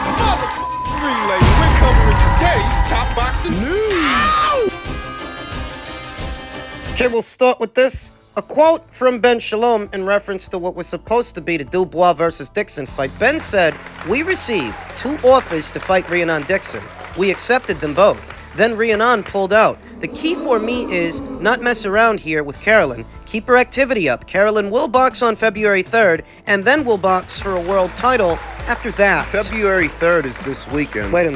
relay. We're covering today's top boxing news. Okay, we'll start with this. A quote from Ben Shalom in reference to what was supposed to be the Dubois versus Dixon fight. Ben said, "We received 2 offers to fight Rhiannon Dixon. We accepted them both. Then Rhiannon pulled out. The key for me is not mess around here with Carolyn. Keep her activity up. Carolyn will box on February 3rd, and then will box for a world title after that." February 3rd is this weekend. Wait a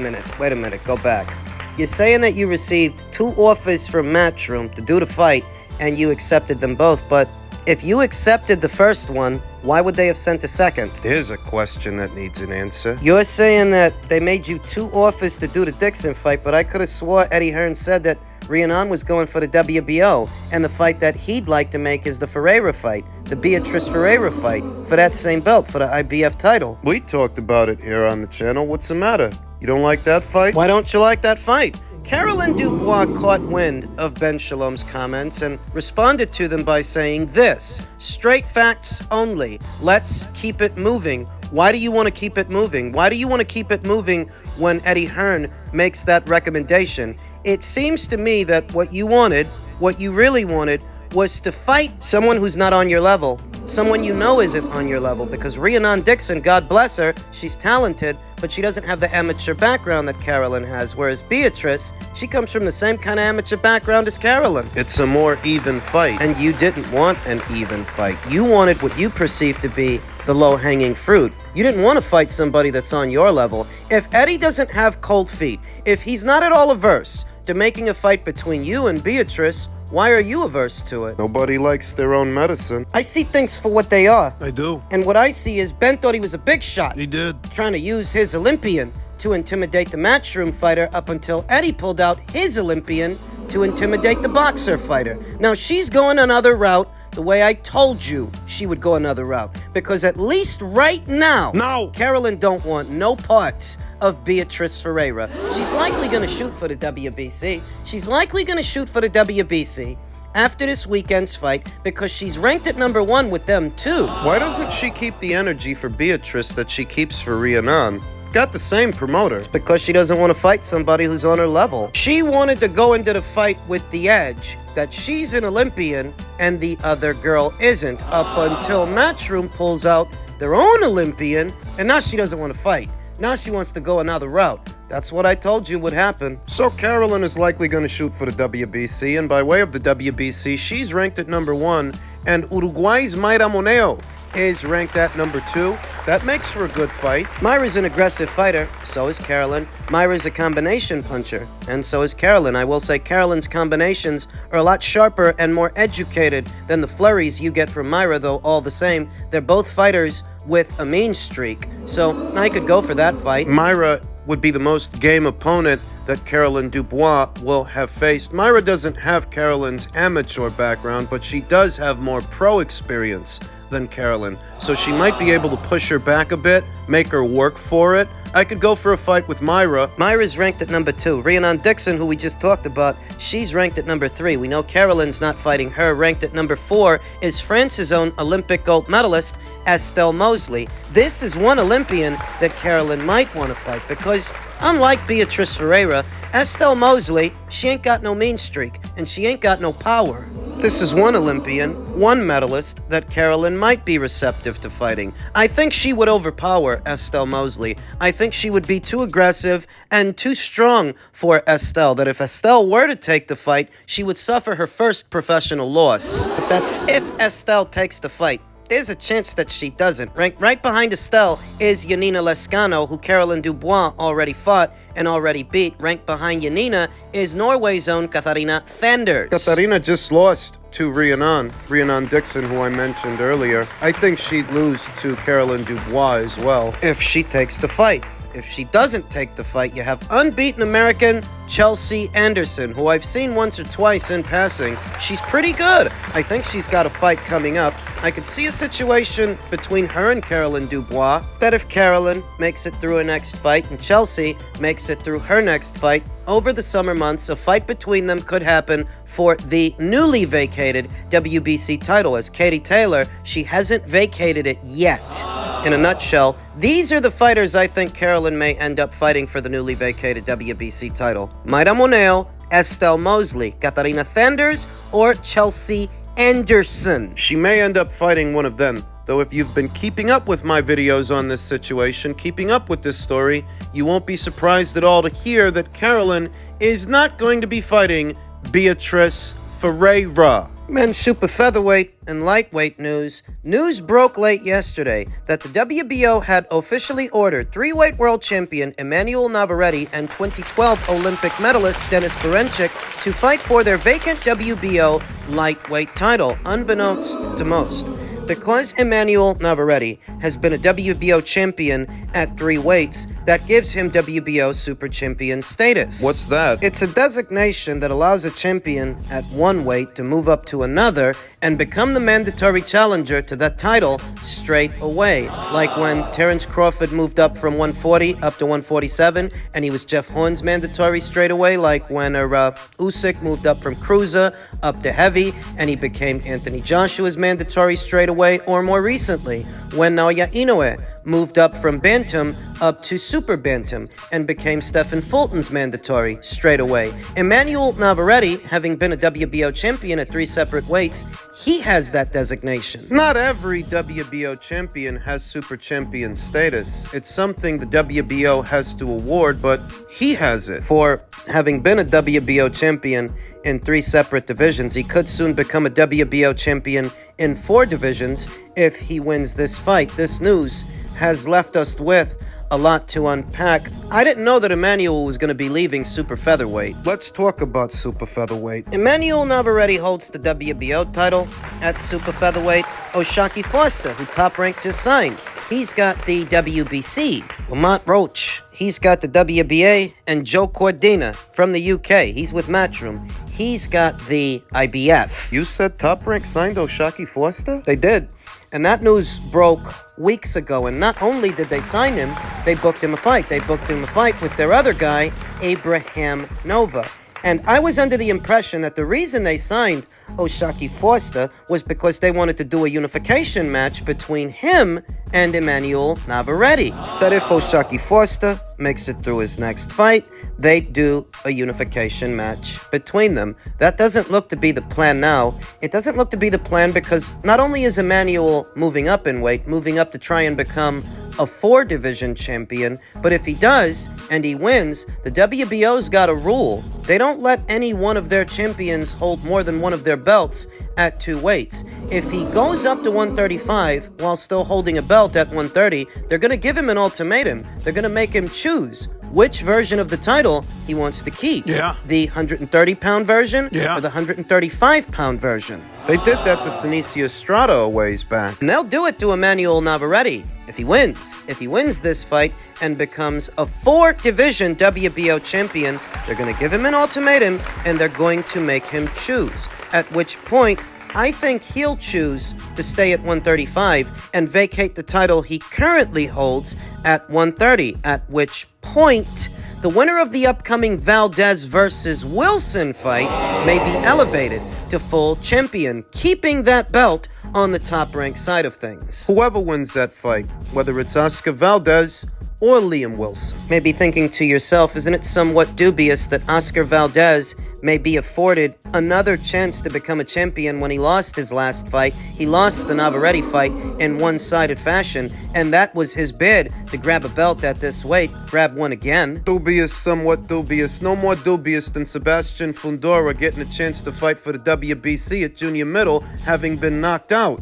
minute, go back. You're saying that you received 2 offers from Matchroom to do the fight, and you accepted them both, but if you accepted the first one, why would they have sent a second? There's a question that needs an answer. You're saying that they made you 2 offers to do the Dixon fight, but I could have swore Eddie Hearn said that Rhiannon was going for the WBO, and the fight that he'd like to make is the Ferreira fight, the Beatrice Ferreira fight, for that same belt, for the IBF title. We talked about it here on the channel. What's the matter? You don't like that fight? Why don't you like that fight? Carolyn Dubois caught wind of Ben Shalom's comments and responded to them by saying this: "Straight facts only. Let's keep it moving." Why do you want to keep it moving? Why do you want to keep it moving when Eddie Hearn makes that recommendation? It seems to me that what you really wanted, was to fight someone who's not on your level, someone you know isn't on your level, because Rhiannon Dixon, God bless her, she's talented, but she doesn't have the amateur background that Carolyn has, whereas Beatrice, she comes from the same kind of amateur background as Carolyn. It's a more even fight. And you didn't want an even fight. You wanted what you perceived to be the low-hanging fruit. You didn't want to fight somebody that's on your level. If Eddie doesn't have cold feet, if he's not at all averse to making a fight between you and Beatrice, why are you averse to it? Nobody likes their own medicine. I see things for what they are. I do. And what I see is Ben thought he was a big shot. He did. Trying to use his Olympian to intimidate the Matchroom fighter up until Eddie pulled out his Olympian to intimidate the boxer fighter. Now she's going another route the way I told you she would go another route. Because at least right now, Carolyn don't want no parts of Beatrice Ferreira. She's likely going to shoot for the WBC. She's likely going to shoot for the WBC after this weekend's fight because she's ranked at number 1 with them too. Why doesn't she keep the energy for Beatrice that she keeps for Rhiannon? Got the same promoter. It's because she doesn't want to fight somebody who's on her level. She wanted to go into the fight with the edge that she's an Olympian and the other girl isn't, up until Matchroom pulls out their own Olympian, and now she doesn't want to fight. Now she wants to go another route. That's what I told you would happen. So Carolyn is likely going to shoot for the WBC, and by way of the WBC, she's ranked at number 1, and Uruguay's Mayra Moneo is ranked at number 2. That makes for a good fight. Mayra's an aggressive fighter, so is Carolyn. Mayra's a combination puncher, and so is Carolyn. I will say Carolyn's combinations are a lot sharper and more educated than the flurries you get from Mayra, though all the same, they're both fighters with a mean streak. So I could go for that fight. Mayra would be the most game opponent that Carolyn Dubois will have faced. Mayra doesn't have Carolyn's amateur background, but she does have more pro experience than Carolyn, so she might be able to push her back a bit, make her work for it. I could go for a fight with Mayra. Mayra's ranked at number 2. Rhiannon Dixon, who we just talked about, she's ranked at number 3. We know Carolyn's not fighting her. Ranked at number 4 is France's own Olympic gold medalist, Estelle Mosley. This is one Olympian that Carolyn might want to fight because, unlike Beatrice Ferreira, Estelle Mosley, she ain't got no mean streak, and she ain't got no power. This is one Olympian, one medalist that Carolyn might be receptive to fighting. I think she would overpower Estelle Mosley. I think she would be too aggressive and too strong for Estelle, that if Estelle were to take the fight, she would suffer her first professional loss. But that's if Estelle takes the fight. There's a chance that she doesn't. Ranked right behind Estelle is Yanina Lescano, who Carolyn Dubois already fought and already beat. Ranked behind Yanina is Norway's own Katharina Fenders. Katharina just lost to Rhiannon Dixon, who I mentioned earlier. I think she'd lose to Carolyn Dubois as well. If she takes the fight. If she doesn't take the fight, you have unbeaten American Chelsea Anderson, who I've seen once or twice in passing. She's pretty good. I think she's got a fight coming up. I could see a situation between her and Carolyn Dubois that if Carolyn makes it through her next fight and Chelsea makes it through her next fight, over the summer months, a fight between them could happen for the newly vacated WBC title. As Katie Taylor, she hasn't vacated it yet. In a nutshell, these are the fighters I think Carolyn may end up fighting for the newly vacated WBC title. Mayra Moneo, Estelle Mosley, Katharina Sanders, or Chelsea Anderson. She may end up fighting one of them. Though if you've been keeping up with my videos on this situation, keeping up with this story, you won't be surprised at all to hear that Carolyn is not going to be fighting Beatrice Ferreira. Men's super featherweight and lightweight news. News broke late yesterday that the WBO had officially ordered three-weight world champion Emmanuel Navarette and 2012 Olympic medalist Denis Berinchyk to fight for their vacant WBO lightweight title, unbeknownst to most. Because Emmanuel Navarette has been a WBO champion at three weights, that gives him WBO super champion status. What's that? It's a designation that allows a champion at one weight to move up to another and become the mandatory challenger to that title straight away. Like when Terence Crawford moved up from 140 up to 147, and he was Jeff Horn's mandatory straight away. Like when Usyk moved up from cruiser up to heavy, and he became Anthony Joshua's mandatory straight away. Or more recently, when Naoya Inoue moved up from bantam up to super bantam and became Stephen Fulton's mandatory straight away. Emmanuel Navarette, having been a WBO champion at three separate weights, he has that designation. Not every WBO champion has super champion status. It's something the WBO has to award, but he has it. For having been a WBO champion in three separate divisions, he could soon become a WBO champion in four divisions if he wins this fight. This news has left us with a lot to unpack. I didn't know that Emmanuel was going to be leaving super featherweight. Let's talk about super featherweight. Emmanuel Navarette holds the WBO title at super featherweight. O'Shaquie Foster, who Top Rank just signed, he's got the WBC. Lamont Roach, he's got the WBA. And Joe Cordina from the UK, he's with Matchroom, he's got the IBF. You said Top Rank signed O'Shaquie Foster? They did. And that news broke weeks ago. And not only did they sign him, they booked him a fight. They booked him a fight with their other guy, Abraham Nova. And I was under the impression that the reason they signed O'Shaquie Foster was because they wanted to do a unification match between him and Emmanuel Navarette. That if O'Shaquie Foster makes it through his next fight, they do a unification match between them. That doesn't look to be the plan now. It doesn't look to be the plan because not only is Emmanuel moving up in weight, moving up to try and become a four-division champion, but if he does, and he wins, the WBO's got a rule. They don't let any one of their champions hold more than one of their belts at two weights. If he goes up to 135 while still holding a belt at 130, they're going to give him an ultimatum. They're going to make him choose which version of the title he wants to keep. Yeah. The 130-pound version or the 135-pound version. They did that to Sinicia Estrada a ways back. And they'll do it to Emmanuel Navarette if he wins. If he wins this fight and becomes a four-division WBO champion, they're going to give him an ultimatum and they're going to make him choose. At which point, I think he'll choose to stay at 135 and vacate the title he currently holds at 130, at which point the winner of the upcoming Valdez versus Wilson fight may be elevated to full champion, keeping that belt on the top-ranked side of things. Whoever wins that fight, whether it's Oscar Valdez or Liam Wilson. May be thinking to yourself, isn't it somewhat dubious that Oscar Valdez may be afforded another chance to become a champion when he lost his last fight? He lost the Navarette fight in one-sided fashion, and that was his bid to grab a belt at this weight, grab one again. Dubious, somewhat dubious. No more dubious than Sebastian Fundora getting a chance to fight for the WBC at junior middle, having been knocked out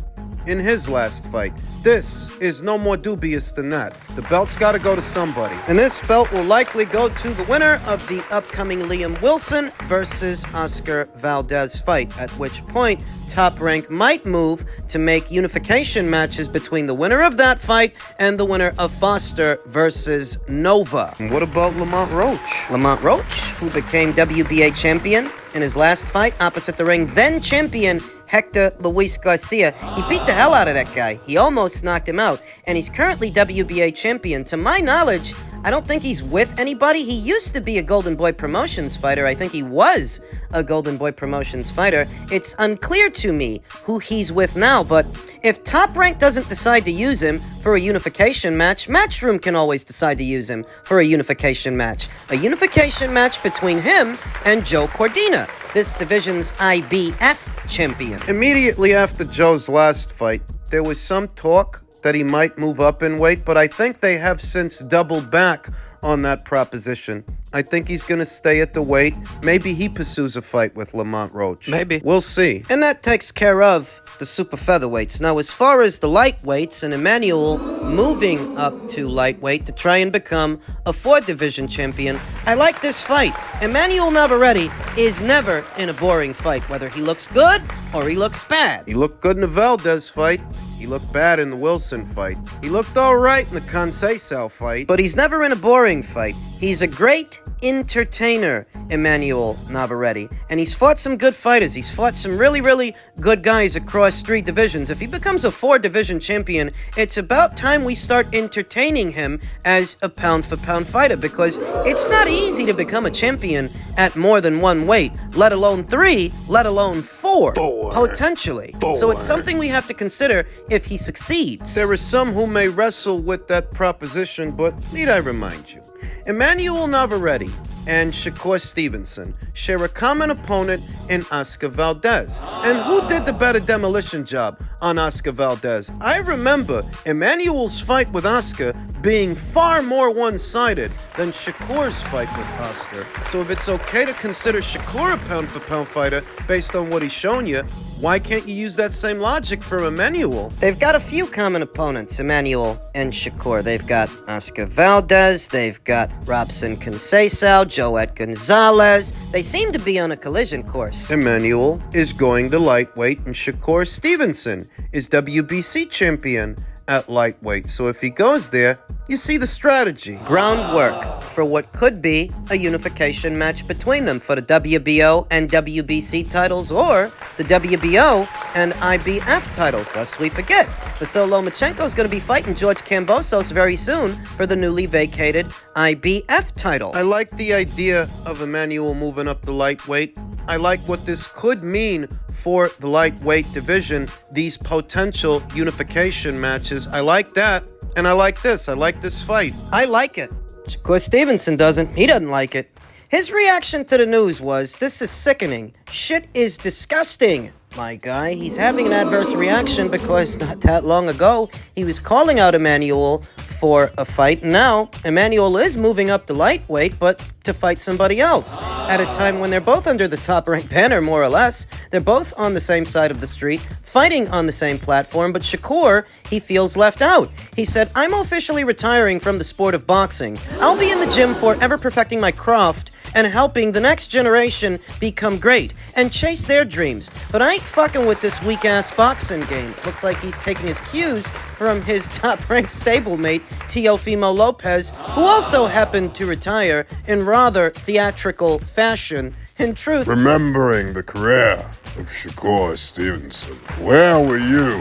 in his last fight. This is no more dubious than that. The belt's got to go to somebody. And this belt will likely go to the winner of the upcoming Liam Wilson versus Oscar Valdez fight, at which point Top Rank might move to make unification matches between the winner of that fight and the winner of Foster versus Nova. And what about Lamont Roach? Lamont Roach, who became WBA champion in his last fight opposite the ring, then champion Hector Luis Garcia. He beat the hell out of that guy. He almost knocked him out, and he's currently WBA champion. To my knowledge, I don't think he's with anybody. He used to be a Golden Boy Promotions fighter. I think he was a Golden Boy Promotions fighter. It's unclear to me who he's with now, but if Top Rank doesn't decide to use him for a unification match, Matchroom can always decide to use him for a unification match. A unification match between him and Joe Cordina, this division's IBF champion. Immediately after Joe's last fight, there was some talk that he might move up in weight, but I think they have since doubled back on that proposition. I think he's going to stay at the weight. Maybe he pursues a fight with Lamont Roach. Maybe. We'll see. And that takes care of the super featherweights. Now, as far as the lightweights and Emmanuel moving up to lightweight to try and become a 4-division champion, I like this fight. Emmanuel Navarette is never in a boring fight, whether he looks good or he looks bad. He looked good in the Valdez fight. He looked bad in the Wilson fight. He looked all right in the Conceição fight. But he's never in a boring fight. He's a great entertainer, Emmanuel Navarette. And he's fought some good fighters. He's fought some really, really good guys across 3 divisions. If he becomes a 4-division champion, it's about time we start entertaining him as a pound-for-pound fighter, because it's not easy to become a champion at more than 1 weight, let alone 3, let alone 4, potentially. So it's something we have to consider if he succeeds. There are some who may wrestle with that proposition, but need I remind you, Emmanuel Navarette and Shakur Stevenson share a common opponent in Oscar Valdez. And who did the better demolition job on Oscar Valdez? I remember Emmanuel's fight with Oscar being far more one-sided than Shakur's fight with Oscar. So if it's okay to consider Shakur a pound-for-pound fighter based on what he's shown you, why can't you use that same logic for Emmanuel? They've got a few common opponents, Emmanuel and Shakur. They've got Oscar Valdez, they've got Robson Conceição, Joet Gonzalez. They seem to be on a collision course. Emmanuel is going to lightweight, and Shakur Stevenson is WBC champion at lightweight. So if he goes there, you see the strategy. Groundwork for what could be a unification match between them for the WBO and WBC titles, or the WBO and IBF titles, lest we forget. Vasyl Lomachenko is going to be fighting George Kambosos very soon for the newly vacated IBF title. I like the idea of Emmanuel moving up the lightweight. I like what this could mean for the lightweight division, these potential unification matches. I like that, and I like this. I like this fight. I like it. Shakur Stevenson doesn't. He doesn't like it. His reaction to the news was, "This is sickening. Shit is disgusting." My guy, he's having an adverse reaction because not that long ago, he was calling out Emmanuel for a fight. Now, Emmanuel is moving up the lightweight, but to fight somebody else. At a time when they're both under the top-ranked banner, more or less. They're both on the same side of the street, fighting on the same platform, but Shakur, he feels left out. He said, "I'm officially retiring from the sport of boxing. I'll be in the gym forever perfecting my craft and helping the next generation become great and chase their dreams. But I ain't fucking with this weak-ass boxing game." Looks like he's taking his cues from his top-ranked stablemate, Teofimo Lopez, who also happened to retire in rather theatrical fashion. In truth, Remembering the career of Shakur Stevenson, where were you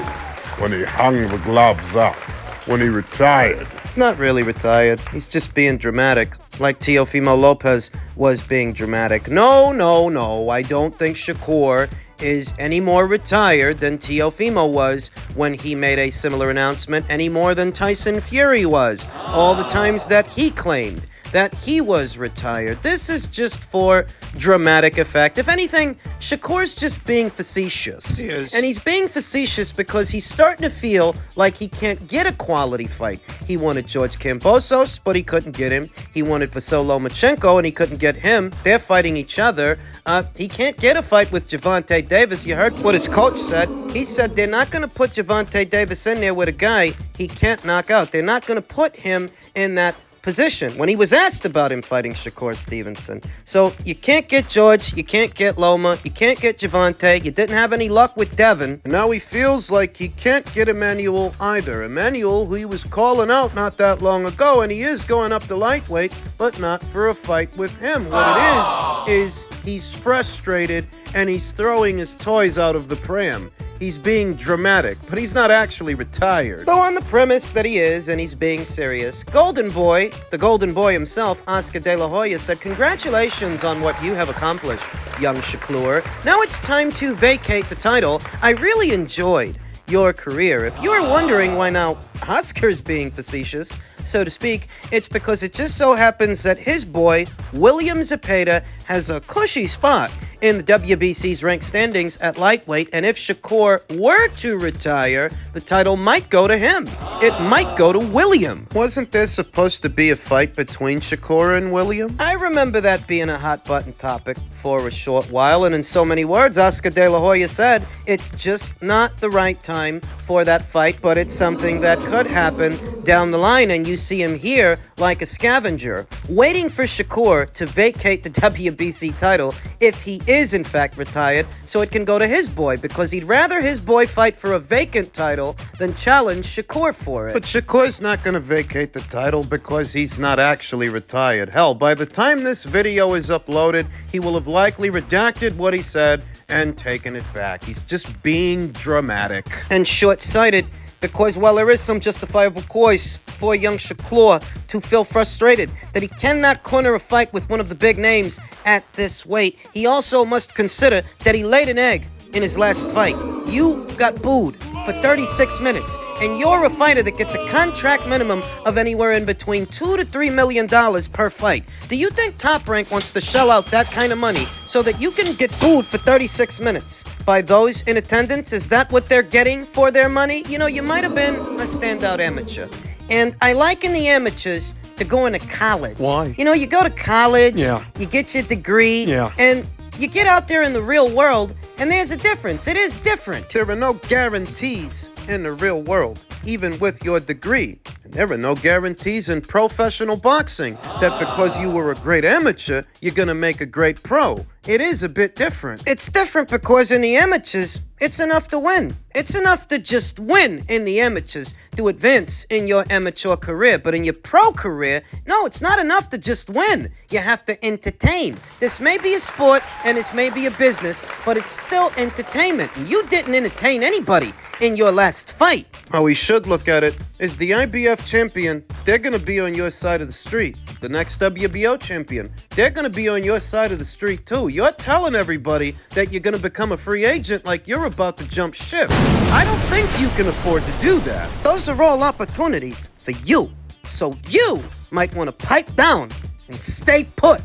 when he hung the gloves up, when he retired? He's not really retired. He's just being dramatic, like Teofimo Lopez was being dramatic. No, I don't think Shakur is any more retired than Teofimo was when he made a similar announcement, any more than Tyson Fury was, all the times that he claimed that he was retired. This is just for dramatic effect. If anything, Shakur's just being facetious. He is. And he's being facetious because he's starting to feel like he can't get a quality fight. He wanted George Kambosos, but he couldn't get him. He wanted Vasyl Lomachenko, and he couldn't get him. They're fighting each other. He can't get a fight with Gervonta Davis. You heard what his coach said. He said they're not going to put Gervonta Davis in there with a guy he can't knock out. They're not going to put him in that position when he was asked about him fighting Shakur Stevenson. So you can't get George, you can't get Loma, you can't get Gervonta, you didn't have any luck with Devin. And now he feels like he can't get Emmanuel either. Emmanuel, who he was calling out not that long ago, and he is going up the lightweight, but not for a fight with him. What it is he's frustrated and he's throwing his toys out of the pram. He's being dramatic, but he's not actually retired. Though on the premise that he is, and he's being serious, Golden Boy, the Golden Boy himself, Oscar De La Hoya, said, "Congratulations on what you have accomplished, young Shakur. Now it's time to vacate the title. I really enjoyed your career. If you are wondering why now Oscar's being facetious, so to speak, it's because it just so happens that his boy, William Zepeda, has a cushy spot in the WBC's ranked standings at lightweight, and if Shakur were to retire, the title might go to him. It might go to William." Wasn't there supposed to be a fight between Shakur and William? I remember that being a hot-button topic for a short while, and in so many words, Oscar De La Hoya said, it's just not the right time for that fight, but it's something that could happen down the line, and you see him here like a scavenger, waiting for Shakur to vacate the WBC title if he is in fact retired, so it can go to his boy, because he'd rather his boy fight for a vacant title than challenge Shakur for it. But Shakur's not going to vacate the title because he's not actually retired. Hell, by the time this video is uploaded, he will have likely redacted what he said and taken it back. He's just being dramatic. And short-sighted, because while there is some justifiable cause for young Shakur to feel frustrated that he cannot corner a fight with one of the big names at this weight, he also must consider that he laid an egg in his last fight. You got booed for 36 minutes, and you're a fighter that gets a contract minimum of anywhere in between $2 to $3 million per fight. Do you think Top Rank wants to shell out that kind of money so that you can get booed for 36 minutes by those in attendance? Is that what they're getting for their money? You know, you might have been a standout amateur, and I liken the amateurs to going to college. Why? You know, you go to college, Yeah. you get your degree, Yeah. and you get out there in the real world, and there's a difference. It is different. There are no guarantees in the real world, even with your degree. And there are no guarantees in professional boxing that because you were a great amateur, you're going to make a great pro. It is a bit different. It's different because in the amateurs, it's enough to win. It's enough to just win in the amateurs to advance in your amateur career. But in your pro career, no, it's not enough to just win. You have to entertain. This may be a sport and this may be a business, but it's still entertainment. And you didn't entertain anybody in your last fight. How we should look at it is the IBF champion, they're going to be on your side of the street. The next WBO champion, they're going to be on your side of the street too. You're telling everybody that you're going to become a free agent like you're about to jump ship. I don't think you can afford to do that. Those are all opportunities for you. So you might want to pipe down and stay put.